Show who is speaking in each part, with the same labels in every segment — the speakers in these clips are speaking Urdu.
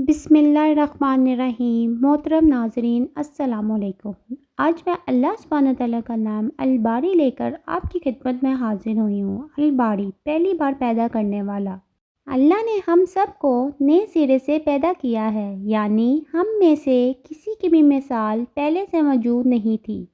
Speaker 1: بسم اللہ الرحمن الرحیم۔ محترم ناظرین السلام علیکم۔ آج میں اللہ سبحانہ تعالیٰ کا نام الباری لے کر آپ کی خدمت میں حاضر ہوئی ہوں۔ الباری، پہلی بار پیدا کرنے والا۔ اللہ نے ہم سب کو نئے سرے سے پیدا کیا ہے، یعنی ہم میں سے کسی کی بھی مثال پہلے سے موجود نہیں تھی۔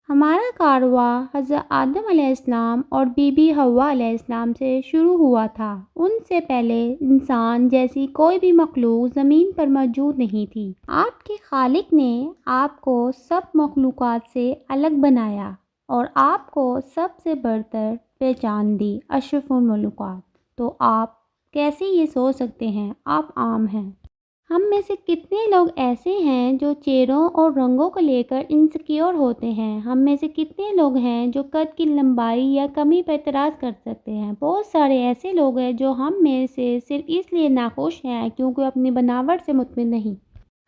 Speaker 1: ہمارا کارواں حضرت آدم علیہ السلام اور بی بی حوا علیہ السلام سے شروع ہوا تھا۔ ان سے پہلے انسان جیسی کوئی بھی مخلوق زمین پر موجود نہیں تھی۔ آپ کے خالق نے آپ کو سب مخلوقات سے الگ بنایا اور آپ کو سب سے برتر پہچان دی، اشرف المخلوقات۔ تو آپ کیسے یہ سوچ سکتے ہیں آپ عام ہیں؟ ہم میں سے کتنے لوگ ایسے ہیں جو چہروں اور رنگوں کو لے کر انسیکیور ہوتے ہیں؟ ہم میں سے کتنے لوگ ہیں جو قد کی لمبائی یا کمی پر اعتراض کر سکتے ہیں؟ بہت سارے ایسے لوگ ہیں جو ہم میں سے صرف اس لیے ناخوش ہیں کیونکہ اپنی بناوٹ سے مطمئن نہیں۔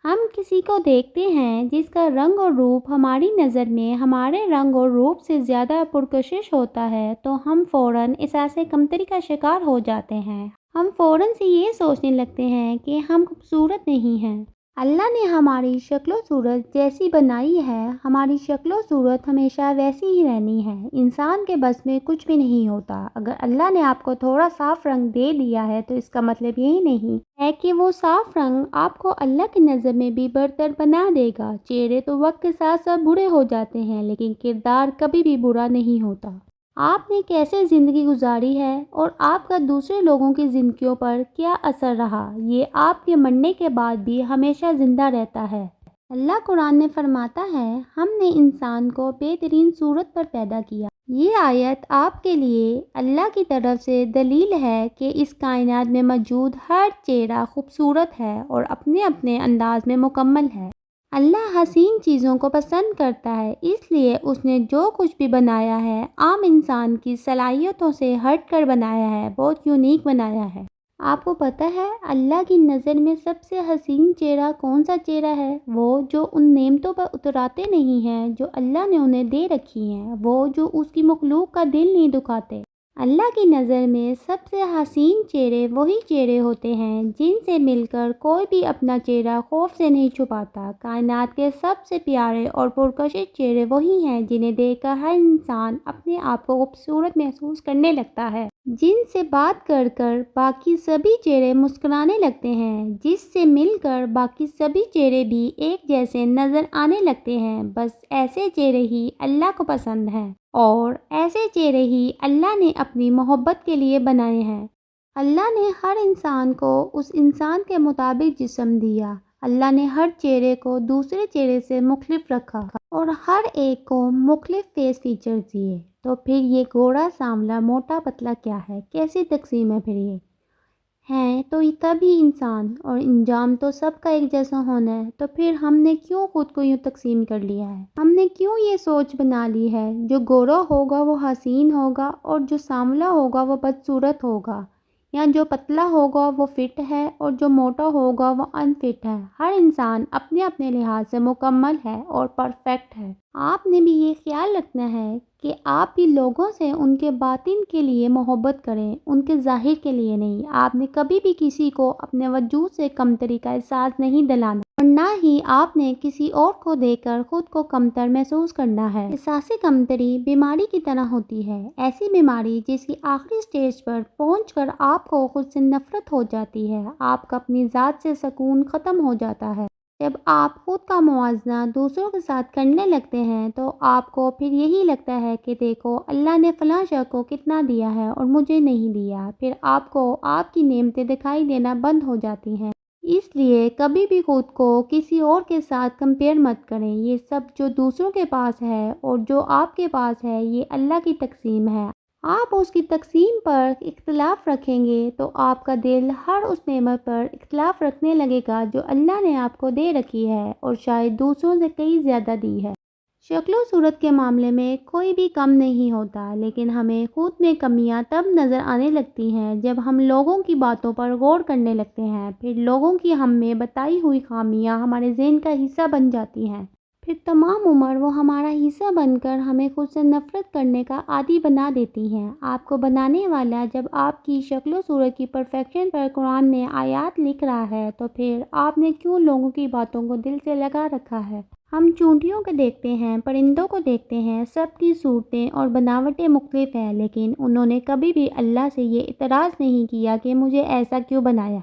Speaker 1: ہم کسی کو دیکھتے ہیں جس کا رنگ اور روپ ہماری نظر میں ہمارے رنگ اور روپ سے زیادہ پرکشش ہوتا ہے تو ہم فوراً احساس کمتری کا شکار ہو جاتے ہیں۔ ہم فوراً سے یہ سوچنے لگتے ہیں کہ ہم خوبصورت نہیں ہیں۔ اللہ نے ہماری شکل و صورت جیسی بنائی ہے، ہماری شکل و صورت ہمیشہ ویسی ہی رہنی ہے۔ انسان کے بس میں کچھ بھی نہیں ہوتا۔ اگر اللہ نے آپ کو تھوڑا صاف رنگ دے دیا ہے تو اس کا مطلب یہی نہیں ہے کہ وہ صاف رنگ آپ کو اللہ کی نظر میں بھی برتر بنا دے گا۔ چہرے تو وقت کے ساتھ ساتھ برے ہو جاتے ہیں، لیکن کردار کبھی بھی برا نہیں ہوتا۔ آپ نے کیسے زندگی گزاری ہے اور آپ کا دوسرے لوگوں کی زندگیوں پر کیا اثر رہا، یہ آپ کے مرنے کے بعد بھی ہمیشہ زندہ رہتا ہے۔ اللہ قرآن میں فرماتا ہے، ہم نے انسان کو بہترین صورت پر پیدا کیا۔ یہ آیت آپ کے لیے اللہ کی طرف سے دلیل ہے کہ اس کائنات میں موجود ہر چہرہ خوبصورت ہے اور اپنے اپنے انداز میں مکمل ہے۔ اللہ حسین چیزوں کو پسند کرتا ہے، اس لیے اس نے جو کچھ بھی بنایا ہے عام انسان کی صلاحیتوں سے ہٹ کر بنایا ہے، بہت یونیک بنایا ہے۔ آپ کو پتہ ہے اللہ کی نظر میں سب سے حسین چہرہ کون سا چہرہ ہے؟ وہ جو ان نعمتوں پر اتراتے نہیں ہیں جو اللہ نے انہیں دے رکھی ہیں، وہ جو اس کی مخلوق کا دل نہیں دکھاتے۔ اللہ کی نظر میں سب سے حسین چہرے وہی چہرے ہوتے ہیں جن سے مل کر کوئی بھی اپنا چہرہ خوف سے نہیں چھپاتا۔ کائنات کے سب سے پیارے اور پرکشش چہرے وہی ہیں جنہیں دیکھ کر ہر انسان اپنے آپ کو خوبصورت محسوس کرنے لگتا ہے، جن سے بات کر کر باقی سبھی چہرے مسکرانے لگتے ہیں، جس سے مل کر باقی سبھی چہرے بھی ایک جیسے نظر آنے لگتے ہیں۔ بس ایسے چہرے ہی اللہ کو پسند ہیں اور ایسے چہرے ہی اللہ نے اپنی محبت کے لیے بنائے ہیں۔ اللہ نے ہر انسان کو اس انسان کے مطابق جسم دیا۔ اللہ نے ہر چہرے کو دوسرے چہرے سے مختلف رکھا اور ہر ایک کو مختلف فیس فیچرز دیے۔ تو پھر یہ گوڑا، سانولا، موٹا، پتلا کیا ہے؟ کیسی تقسیم ہے پھر یہ؟ ہیں تو تبھی انسان اور انجام تو سب کا ایک جیسا ہونا ہے۔ تو پھر ہم نے کیوں خود کو یوں تقسیم کر لیا ہے؟ ہم نے کیوں یہ سوچ بنا لی ہے جو گورا ہوگا وہ حسین ہوگا اور جو سانولا ہوگا وہ بدصورت ہوگا، یا جو پتلا ہوگا وہ فٹ ہے اور جو موٹا ہوگا وہ انفٹ ہے؟ ہر انسان اپنے اپنے لحاظ سے مکمل ہے اور پرفیکٹ ہے۔ آپ نے بھی یہ خیال رکھنا ہے کہ آپ بھی لوگوں سے ان کے باطن کے لیے محبت کریں، ان کے ظاہر کے لیے نہیں۔ آپ نے کبھی بھی کسی کو اپنے وجود سے کمتری کا احساس نہیں دلانا اور نہ ہی آپ نے کسی اور کو دیکھ کر خود کو کمتر محسوس کرنا ہے۔ احساس کمتری بیماری کی طرح ہوتی ہے، ایسی بیماری جس کی آخری سٹیج پر پہنچ کر آپ کو خود سے نفرت ہو جاتی ہے، آپ کا اپنی ذات سے سکون ختم ہو جاتا ہے۔ جب آپ خود کا موازنہ دوسروں کے ساتھ کرنے لگتے ہیں تو آپ کو پھر یہی لگتا ہے کہ دیکھو اللہ نے فلاں شخص کو کتنا دیا ہے اور مجھے نہیں دیا۔ پھر آپ کو آپ کی نعمتیں دکھائی دینا بند ہو جاتی ہیں۔ اس لیے کبھی بھی خود کو کسی اور کے ساتھ کمپیئر مت کریں۔ یہ سب جو دوسروں کے پاس ہے اور جو آپ کے پاس ہے، یہ اللہ کی تقسیم ہے۔ آپ اس کی تقسیم پر اختلاف رکھیں گے تو آپ کا دل ہر اس نعمت پر اختلاف رکھنے لگے گا جو اللہ نے آپ کو دے رکھی ہے اور شاید دوسروں سے کئی زیادہ دی ہے۔ شکل و صورت کے معاملے میں کوئی بھی کم نہیں ہوتا، لیکن ہمیں خود میں کمیاں تب نظر آنے لگتی ہیں جب ہم لوگوں کی باتوں پر غور کرنے لگتے ہیں۔ پھر لوگوں کی ہم میں بتائی ہوئی خامیاں ہمارے ذہن کا حصہ بن جاتی ہیں۔ پھر تمام عمر وہ ہمارا حصہ بن کر ہمیں خود سے نفرت کرنے کا عادی بنا دیتی ہیں۔ آپ کو بنانے والا جب آپ کی شکل و صورت کی پرفیکشن پر قرآن میں آیات لکھ رہا ہے تو پھر آپ نے کیوں لوگوں کی باتوں کو دل سے لگا رکھا ہے؟ ہم چونٹیوں کو دیکھتے ہیں، پرندوں کو دیکھتے ہیں، سب کی صورتیں اور بناوٹیں مختلف ہیں، لیکن انہوں نے کبھی بھی اللہ سے یہ اعتراض نہیں کیا کہ مجھے ایسا کیوں بنایا۔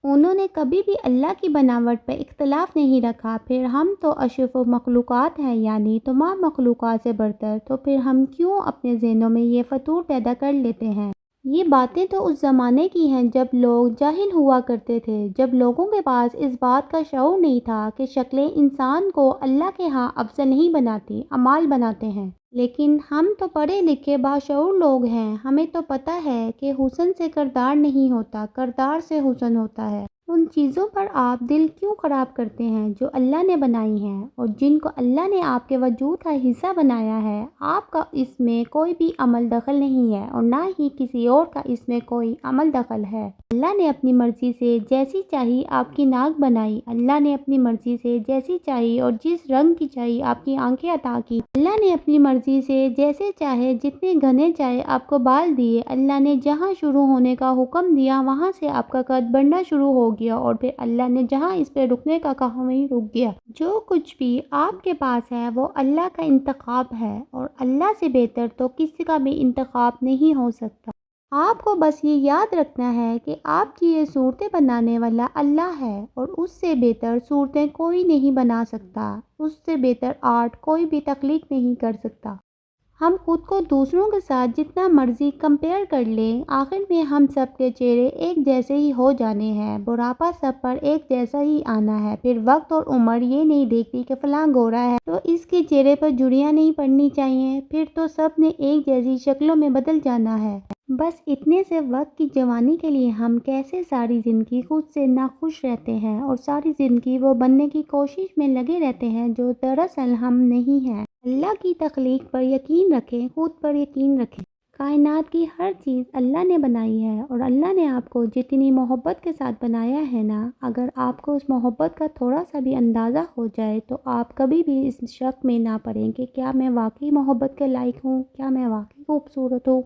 Speaker 1: انہوں نے کبھی بھی اللہ کی بناوٹ پہ اختلاف نہیں رکھا۔ پھر ہم تو اشرف مخلوقات ہیں، یعنی تمام مخلوقات سے برتر، تو پھر ہم کیوں اپنے ذہنوں میں یہ فطور پیدا کر لیتے ہیں؟ یہ باتیں تو اس زمانے کی ہیں جب لوگ جاہل ہوا کرتے تھے، جب لوگوں کے پاس اس بات کا شعور نہیں تھا کہ شکلیں انسان کو اللہ کے ہاں افضل نہیں بناتی، اعمال بناتے ہیں۔ لیکن ہم تو پڑھے لکھے باشعور لوگ ہیں، ہمیں تو پتہ ہے کہ حسن سے کردار نہیں ہوتا، کردار سے حسن ہوتا ہے۔ ان چیزوں پر آپ دل کیوں خراب کرتے ہیں جو اللہ نے بنائی ہیں اور جن کو اللہ نے آپ کے وجود کا حصہ بنایا ہے؟ آپ کا اس میں کوئی بھی عمل دخل نہیں ہے اور نہ ہی کسی اور کا اس میں کوئی عمل دخل ہے۔ اللہ نے اپنی مرضی سے جیسی چاہی آپ کی ناک بنائی، اللہ نے اپنی مرضی سے جیسی چاہی اور جس رنگ کی چاہی آپ کی آنکھیں عطا کی، اللہ نے اپنی مرضی سے جیسے چاہے جتنے گھنے چاہے آپ کو بال دیے، اللہ نے جہاں شروع ہونے کا حکم دیا وہاں سے آپ کا قد بڑھنا شروع ہو گیا اور پھر اللہ نے جہاں اس پہ رکنے کا کہا وہیں رک گیا۔ جو کچھ بھی آپ کے پاس ہے وہ اللہ کا انتخاب ہے اور اللہ سے بہتر تو کسی کا بھی انتخاب نہیں ہو سکتا۔ آپ کو بس یہ یاد رکھنا ہے کہ آپ کی یہ صورتیں بنانے والا اللہ ہے اور اس سے بہتر صورتیں کوئی نہیں بنا سکتا، اس سے بہتر آرٹ کوئی بھی تخلیق نہیں کر سکتا۔ ہم خود کو دوسروں کے ساتھ جتنا مرضی کمپیئر کر لیں، آخر میں ہم سب کے چہرے ایک جیسے ہی ہو جانے ہیں، بڑھاپا سب پر ایک جیسا ہی آنا ہے۔ پھر وقت اور عمر یہ نہیں دیکھتی کہ فلاں گورا ہے تو اس کے چہرے پر جھریاں نہیں پڑنی چاہیے، پھر تو سب نے ایک جیسی شکلوں میں بدل جانا ہے۔ بس اتنے سے وقت کی جوانی کے لیے ہم کیسے ساری زندگی خود سے ناخوش رہتے ہیں اور ساری زندگی وہ بننے کی کوشش میں لگے رہتے ہیں جو دراصل ہم نہیں ہیں۔ اللہ کی تخلیق پر یقین رکھیں، خود پر یقین رکھیں۔ کائنات کی ہر چیز اللہ نے بنائی ہے اور اللہ نے آپ کو جتنی محبت کے ساتھ بنایا ہے نا، اگر آپ کو اس محبت کا تھوڑا سا بھی اندازہ ہو جائے تو آپ کبھی بھی اس شک میں نہ پڑیں کہ کیا میں واقعی محبت کے لائق ہوں، کیا میں واقعی خوبصورت ہوں۔